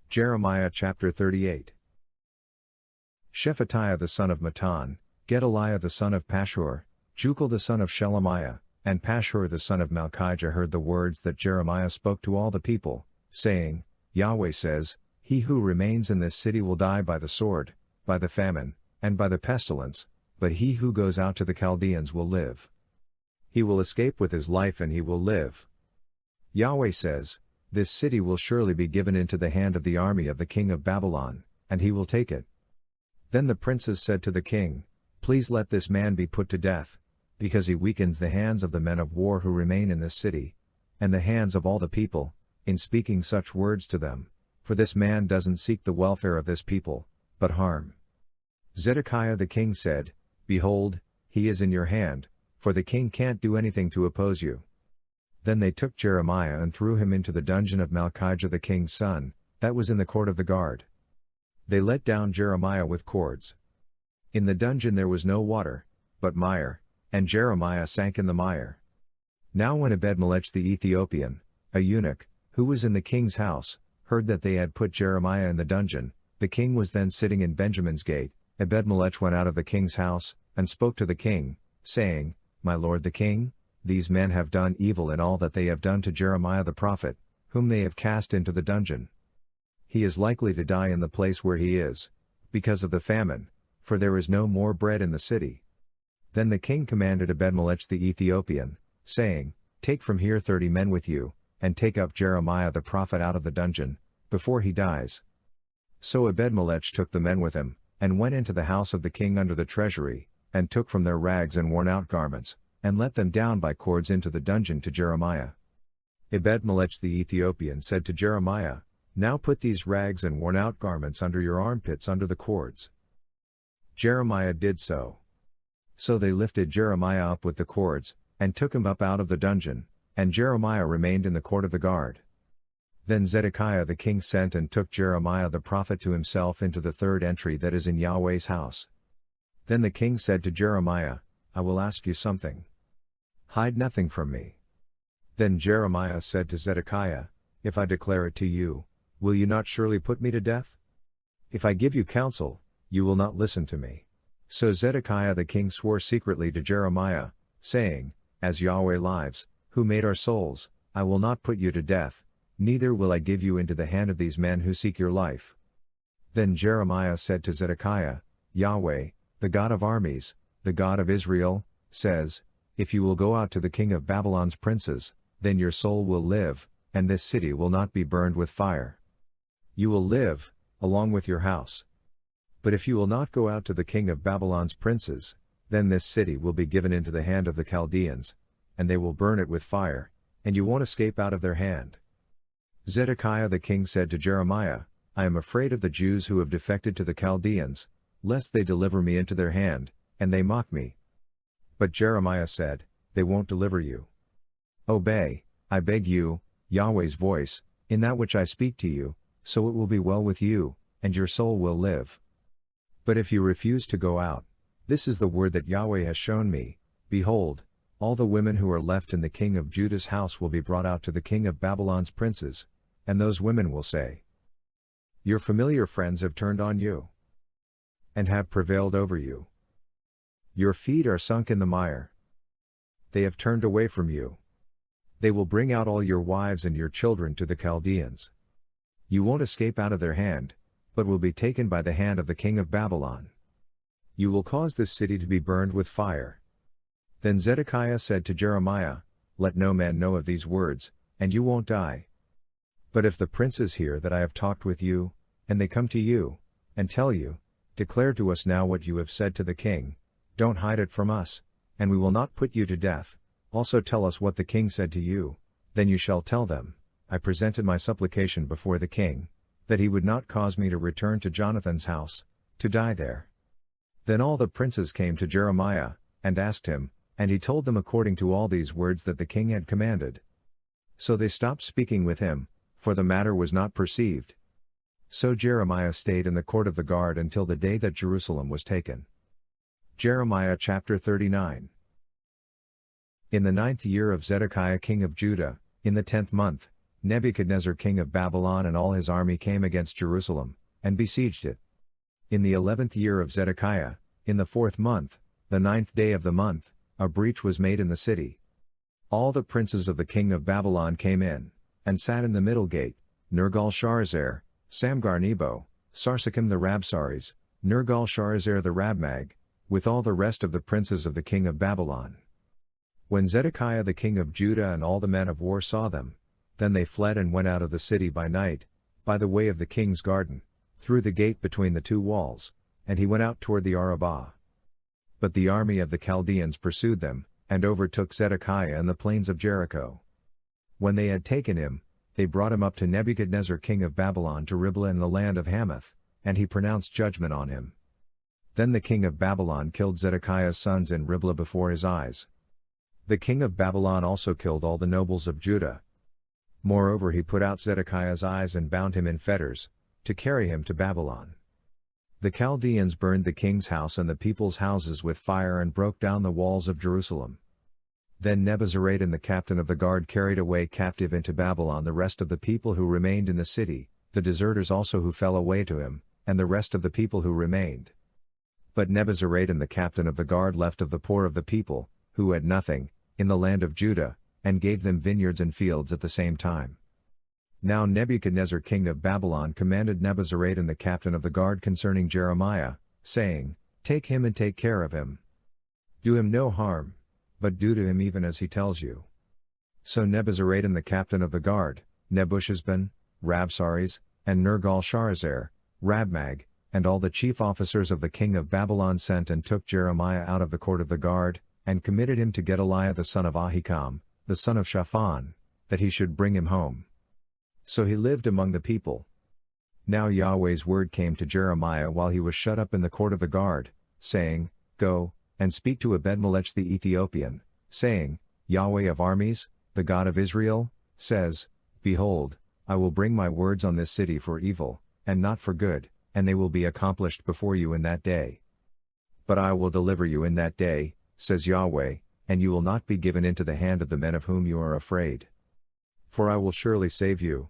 Jeremiah chapter 38. Shephatiah the son of Mattan, Gedaliah the son of Pashur, Jucal the son of Shelemiah, and Pashur the son of Malchijah heard the words that Jeremiah spoke to all the people, saying, Yahweh says, He who remains in this city will die by the sword, by the famine, and by the pestilence, but he who goes out to the Chaldeans will live. He will escape with his life and he will live. Yahweh says, This city will surely be given into the hand of the army of the king of Babylon, and he will take it. Then the princes said to the king, Please let this man be put to death, because he weakens the hands of the men of war who remain in this city, and the hands of all the people, in speaking such words to them, for this man doesn't seek the welfare of this people, but harm. Zedekiah the king said, Behold, he is in your hand, for the king can't do anything to oppose you. Then they took Jeremiah and threw him into the dungeon of Malchijah the king's son, that was in the court of the guard. They let down Jeremiah with cords. In the dungeon there was no water, but mire, and Jeremiah sank in the mire. Now when Ebed-melech the Ethiopian, a eunuch, who was in the king's house, heard that they had put Jeremiah in the dungeon, the king was then sitting in Benjamin's gate. Ebed-melech went out of the king's house, and spoke to the king, saying, My lord the king, these men have done evil in all that they have done to Jeremiah the prophet, whom they have cast into the dungeon. He is likely to die in the place where he is, because of the famine, for there is no more bread in the city. Then the king commanded Ebed-melech the Ethiopian, saying, Take from here 30 men with you, and take up Jeremiah the prophet out of the dungeon, before he dies. So Ebed-melech took the men with him, and went into the house of the king under the treasury, and took from their rags and worn-out garments, and let them down by cords into the dungeon to Jeremiah. Ebed-melech the Ethiopian said to Jeremiah, Now put these rags and worn-out garments under your armpits under the cords. Jeremiah did so. So they lifted Jeremiah up with the cords, and took him up out of the dungeon, and Jeremiah remained in the court of the guard. Then Zedekiah the king sent and took Jeremiah the prophet to himself into the third entry that is in Yahweh's house. Then the king said to Jeremiah, I will ask you something. Hide nothing from me. Then Jeremiah said to Zedekiah, If I declare it to you, will you not surely put me to death? If I give you counsel, you will not listen to me. So Zedekiah the king swore secretly to Jeremiah, saying, As Yahweh lives, who made our souls, I will not put you to death, neither will I give you into the hand of these men who seek your life. Then Jeremiah said to Zedekiah, Yahweh, the God of armies, the God of Israel, says, If you will go out to the king of Babylon's princes, then your soul will live, and this city will not be burned with fire. You will live, along with your house. But if you will not go out to the king of Babylon's princes, then this city will be given into the hand of the Chaldeans, and they will burn it with fire, and you won't escape out of their hand. Zedekiah the king said to Jeremiah, I am afraid of the Jews who have defected to the Chaldeans, lest they deliver me into their hand, and they mock me. But Jeremiah said, They won't deliver you. Obey, I beg you, Yahweh's voice, in that which I speak to you, so it will be well with you, and your soul will live. But if you refuse to go out, this is the word that Yahweh has shown me, behold, all the women who are left in the king of Judah's house will be brought out to the king of Babylon's princes, and those women will say, Your familiar friends have turned on you, and have prevailed over you. Your feet are sunk in the mire. They have turned away from you. They will bring out all your wives and your children to the Chaldeans. You won't escape out of their hand, but will be taken by the hand of the king of Babylon. You will cause this city to be burned with fire. Then Zedekiah said to Jeremiah, Let no man know of these words, and you won't die. But if the princes hear that I have talked with you, and they come to you, and tell you, Declare to us now what you have said to the king, don't hide it from us, and we will not put you to death, also tell us what the king said to you, then you shall tell them, I presented my supplication before the king, that he would not cause me to return to Jonathan's house, to die there. Then all the princes came to Jeremiah, and asked him, and he told them according to all these words that the king had commanded. So they stopped speaking with him, for the matter was not perceived. So Jeremiah stayed in the court of the guard until the day that Jerusalem was taken. Jeremiah chapter 39. In the 9th year of Zedekiah king of Judah, in the 10th month, Nebuchadnezzar king of Babylon and all his army came against Jerusalem, and besieged it. In the 11th year of Zedekiah, in the 4th month, the 9th day of the month, a breach was made in the city. All the princes of the king of Babylon came in, and sat in the middle gate, Nergal-Sharezer, Samgar-Nebo, Sarsakim the Rabsaris, Nergal-Sharezer the Rabmag, with all the rest of the princes of the king of Babylon. When Zedekiah the king of Judah and all the men of war saw them, then they fled and went out of the city by night, by the way of the king's garden, through the gate between the two walls, and he went out toward the Arabah. But the army of the Chaldeans pursued them, and overtook Zedekiah in the plains of Jericho. When they had taken him, they brought him up to Nebuchadnezzar king of Babylon to Riblah in the land of Hamath, and he pronounced judgment on him. Then the king of Babylon killed Zedekiah's sons in Riblah before his eyes. The king of Babylon also killed all the nobles of Judah. Moreover, he put out Zedekiah's eyes and bound him in fetters, to carry him to Babylon. The Chaldeans burned the king's house and the people's houses with fire and broke down the walls of Jerusalem. Then Nebuzaradan the captain of the guard carried away captive into Babylon the rest of the people who remained in the city, the deserters also who fell away to him, and the rest of the people who remained. But Nebuzaradan the captain of the guard left of the poor of the people, who had nothing, in the land of Judah, and gave them vineyards and fields at the same time. Now Nebuchadnezzar king of Babylon commanded Nebuzaradan the captain of the guard concerning Jeremiah, saying, Take him and take care of him. Do him no harm, but do to him even as he tells you. So Nebuzaradan the captain of the guard, Nebuchadnezzar, Rabsaris, and Nergal-Sharezer, Rabmag, and all the chief officers of the king of Babylon sent and took Jeremiah out of the court of the guard, and committed him to Gedaliah the son of Ahikam, the son of Shaphan, that he should bring him home. So he lived among the people. Now Yahweh's word came to Jeremiah while he was shut up in the court of the guard, saying, Go, and speak to Ebed-Melech the Ethiopian, saying, Yahweh of armies, the God of Israel, says, Behold, I will bring my words on this city for evil, and not for good, and they will be accomplished before you in that day. But I will deliver you in that day, says Yahweh, and you will not be given into the hand of the men of whom you are afraid. For I will surely save you.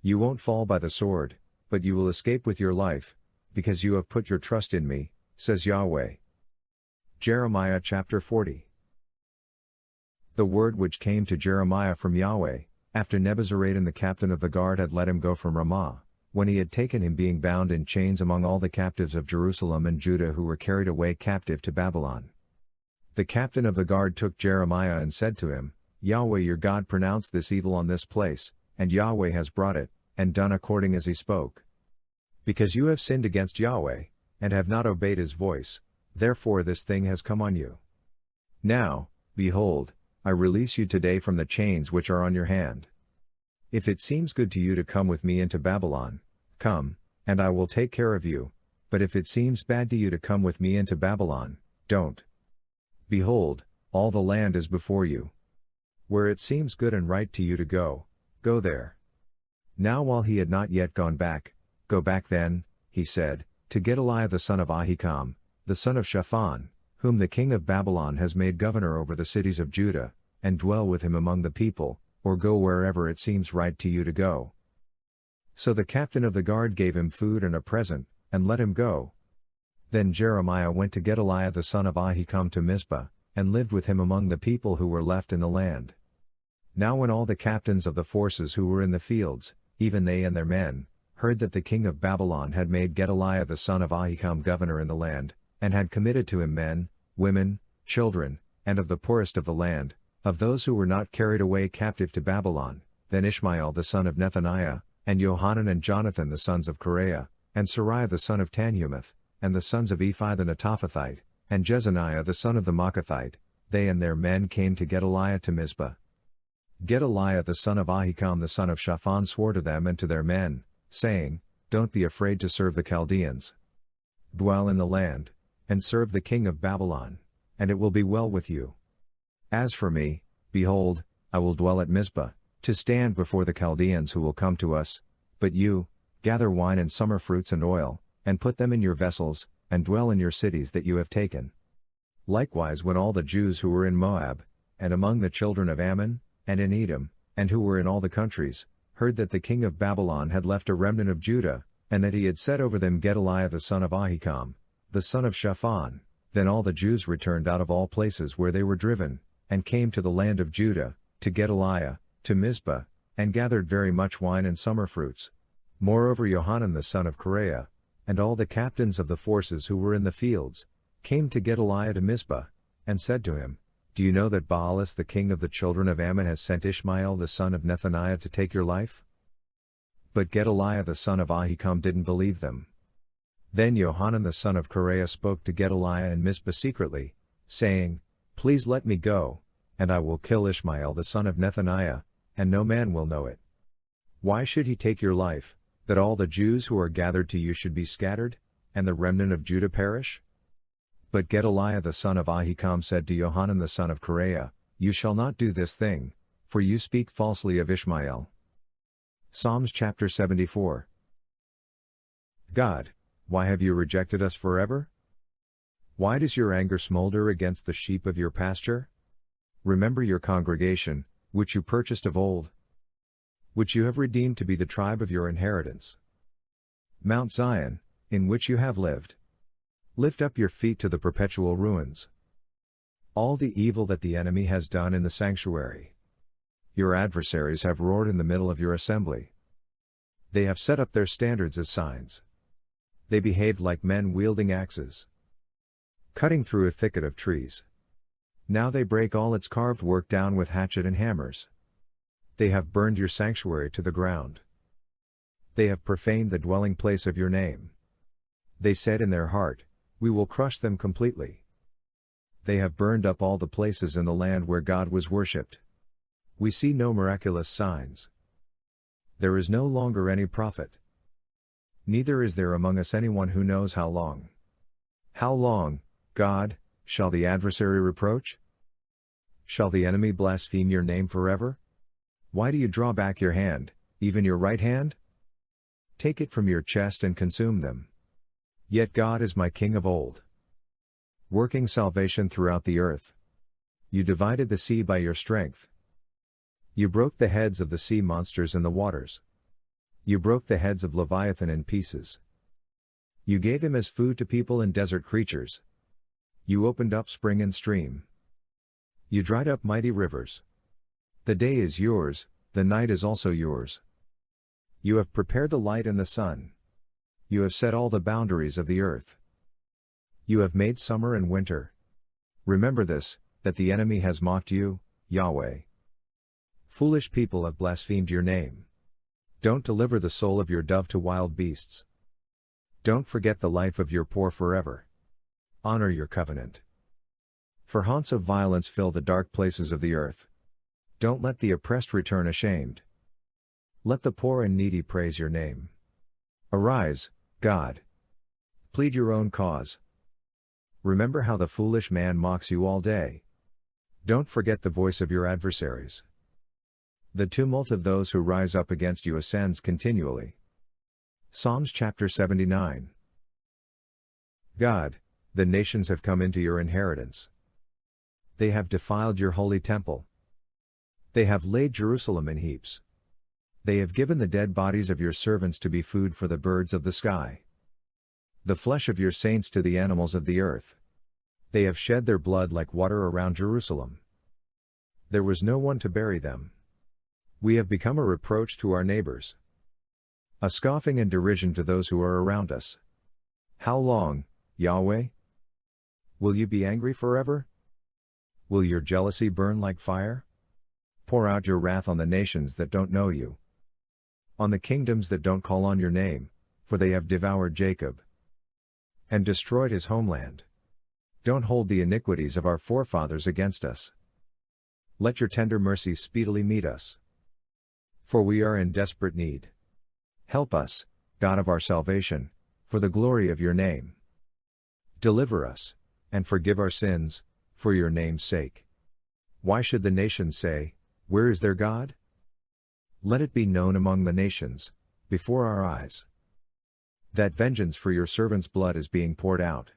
You won't fall by the sword, but you will escape with your life, because you have put your trust in me, says Yahweh. Jeremiah chapter 40. The word which came to Jeremiah from Yahweh, after Nebuzaradan the captain of the guard had let him go from Ramah, when he had taken him being bound in chains among all the captives of Jerusalem and Judah who were carried away captive to Babylon. The captain of the guard took Jeremiah and said to him, Yahweh your God pronounced this evil on this place, and Yahweh has brought it, and done according as he spoke. Because you have sinned against Yahweh, and have not obeyed his voice, therefore this thing has come on you. Now, behold, I release you today from the chains which are on your hand. If it seems good to you to come with me into Babylon, come, and I will take care of you, but if it seems bad to you to come with me into Babylon, don't. Behold, all the land is before you. Where it seems good and right to you to go, go there. Now while he had not yet gone back, Go back then, he said, to Gedaliah the son of Ahikam, the son of Shaphan, whom the king of Babylon has made governor over the cities of Judah, and dwell with him among the people, or go wherever it seems right to you to go. So the captain of the guard gave him food and a present, and let him go. Then Jeremiah went to Gedaliah the son of Ahikam to Mizpah, and lived with him among the people who were left in the land. Now when all the captains of the forces who were in the fields, even they and their men, heard that the king of Babylon had made Gedaliah the son of Ahikam governor in the land, and had committed to him men, women, children, and of the poorest of the land, of those who were not carried away captive to Babylon, then Ishmael the son of Nethaniah, and Johanan and Jonathan the sons of Kareah, and Sariah the son of Tanhumeth, and the sons of Ephi the Netophathite, and Jezaniah the son of the Maacathite, they and their men came to Gedaliah to Mizpah. Gedaliah the son of Ahikam the son of Shaphan swore to them and to their men, saying, Don't be afraid to serve the Chaldeans. Dwell in the land, and serve the king of Babylon, and it will be well with you. As for me, behold, I will dwell at Mizpah, to stand before the Chaldeans who will come to us, but you, gather wine and summer fruits and oil, and put them in your vessels, and dwell in your cities that you have taken. Likewise when all the Jews who were in Moab, and among the children of Ammon, and in Edom, and who were in all the countries, heard that the king of Babylon had left a remnant of Judah, and that he had set over them Gedaliah the son of Ahikam, the son of Shaphan, then all the Jews returned out of all places where they were driven, and came to the land of Judah, to Gedaliah, to Mizpah, and gathered very much wine and summer fruits. Moreover Johanan the son of Kareah, and all the captains of the forces who were in the fields, came to Gedaliah to Mizpah, and said to him, Do you know that Baalis the king of the children of Ammon has sent Ishmael the son of Nethaniah to take your life? But Gedaliah the son of Ahikam didn't believe them. Then Johanan the son of Kareah spoke to Gedaliah in Mizpah secretly, saying, Please let me go, and I will kill Ishmael the son of Nethaniah, and no man will know it. Why should he take your life, that all the Jews who are gathered to you should be scattered, and the remnant of Judah perish? But Gedaliah the son of Ahikam said to Johanan the son of Kareah, You shall not do this thing, for you speak falsely of Ishmael. Psalms chapter 74. God, why have you rejected us forever? Why does your anger smolder against the sheep of your pasture? Remember your congregation, which you purchased of old, which you have redeemed to be the tribe of your inheritance. Mount Zion, in which you have lived. Lift up your feet to the perpetual ruins. All the evil that the enemy has done in the sanctuary. Your adversaries have roared in the middle of your assembly. They have set up their standards as signs. They behaved like men wielding axes, cutting through a thicket of trees. Now they break all its carved work down with hatchet and hammers. They have burned your sanctuary to the ground. They have profaned the dwelling place of your name. They said in their heart, We will crush them completely. They have burned up all the places in the land where God was worshipped. We see no miraculous signs. There is no longer any prophet. Neither is there among us anyone who knows how long. How long, God, shall the adversary reproach? Shall the enemy blaspheme your name forever? Why do you draw back your hand, even your right hand? Take it from your chest and consume them. Yet God is my king of old, working salvation throughout the earth. You divided the sea by your strength. You broke the heads of the sea monsters in the waters. You broke the heads of Leviathan in pieces. You gave him as food to people and desert creatures. You opened up spring and stream. You dried up mighty rivers. The day is yours, the night is also yours. You have prepared the light and the sun. You have set all the boundaries of the earth. You have made summer and winter. Remember this, that the enemy has mocked you, Yahweh. Foolish people have blasphemed your name. Don't deliver the soul of your dove to wild beasts. Don't forget the life of your poor forever. Honor your covenant. For haunts of violence fill the dark places of the earth. Don't let the oppressed return ashamed. Let the poor and needy praise your name. Arise, God. Plead your own cause. Remember how the foolish man mocks you all day. Don't forget the voice of your adversaries. The tumult of those who rise up against you ascends continually. Psalms chapter 79. God, the nations have come into your inheritance. They have defiled your holy temple. They have laid Jerusalem in heaps. They have given the dead bodies of your servants to be food for the birds of the sky, the flesh of your saints to the animals of the earth. They have shed their blood like water around Jerusalem. There was no one to bury them. We have become a reproach to our neighbors, a scoffing and derision to those who are around us. How long, Yahweh? Will you be angry forever? Will your jealousy burn like fire? Pour out your wrath on the nations that don't know you, on the kingdoms that don't call on your name, for they have devoured Jacob and destroyed his homeland. Don't hold the iniquities of our forefathers against us. Let your tender mercies speedily meet us, for we are in desperate need. Help us, God of our salvation, for the glory of your name. Deliver us, and forgive our sins, for your name's sake. Why should the nations say, Where is their God? Let it be known among the nations, before our eyes, that vengeance for your servant's blood is being poured out.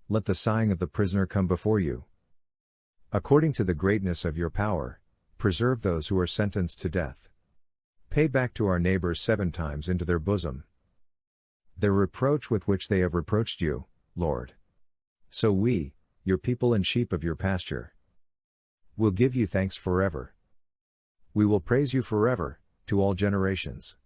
Let the sighing of the prisoner come before you. According to the greatness of your power, Preserve those who are sentenced to death. Pay back to our neighbors 7 times into their bosom their reproach with which they have reproached you, Lord. So we, your people and sheep of your pasture, will give you thanks forever. We will praise you forever, to all generations.